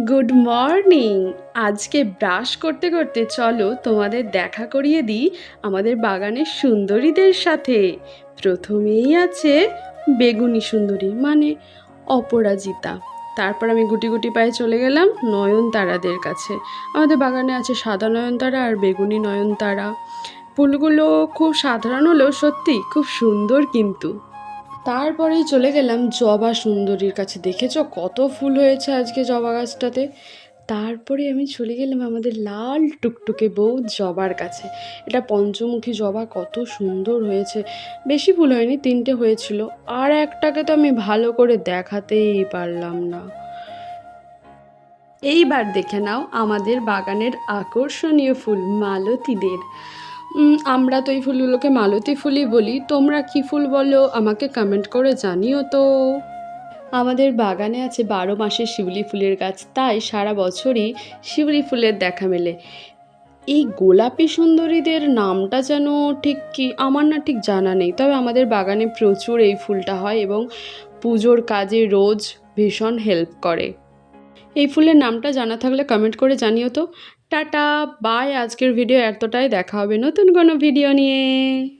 Good morning. আজকে brush করতে করতে চলো তোমাদের দেখা করিয়ে দিই আমাদের বাগানের সুন্দরীদের সাথে। প্রথমেই আছে বেগুনি সুন্দরী মানে অপরাজিতা। তারপর আমি গুটি গুটি পায়ে চলে গেলাম নয়নতারাদের কাছে। আমাদের বাগানে আছে সাদা নয়নতারা আর বেগুনি নয়নতারা। ফুলগুলো খুব সাধারণ হলেও সত্যি খুব সুন্দর কিন্তু। তারপরেই চলে গেলাম জবা সুন্দরীর কাছে। দেখেছো কত ফুল হয়েছে আজকে জবা গাছটাতে। তারপরে আমি চলে গেলাম আমাদের লাল টুকটুকে বউ জবার কাছে। এটা পঞ্চমুখী জবা, কত সুন্দর হয়েছে। বেশি ফুল হয়নি, 3টে হয়েছিল, আর একটাকে তো আমি ভালো করে দেখাতেই পারলাম না। এইবার দেখে নাও আমাদের বাগানের আকর্ষণীয় ফুল মালতীদের। আমরা তো এই ফুলগুলোকে মালতী ফুলই বলি, তোমরা কি ফুল বলো আমাকে কমেন্ট করে জানিও তো। আমাদের বাগানে আছে 12 মাসের শিউলি ফুলের গাছ, তাই সারা বছরই শিউলি ফুলের দেখা মেলে। এই গোলাপি সুন্দরীদের নামটা যেন ঠিক কি, আমার না ঠিক জানা নেই, তবে আমাদের বাগানে প্রচুর এই ফুলটা হয় এবং পুজোর কাজে রোজ ভীষণ হেল্প করে। এই ফুলের নামটা জানা থাকলে কমেন্ট করে জানিও তো। Tata, by. আজকের ভিডিও এতটাই, দেখা হবে নতুন কোনো ভিডিও নিয়ে।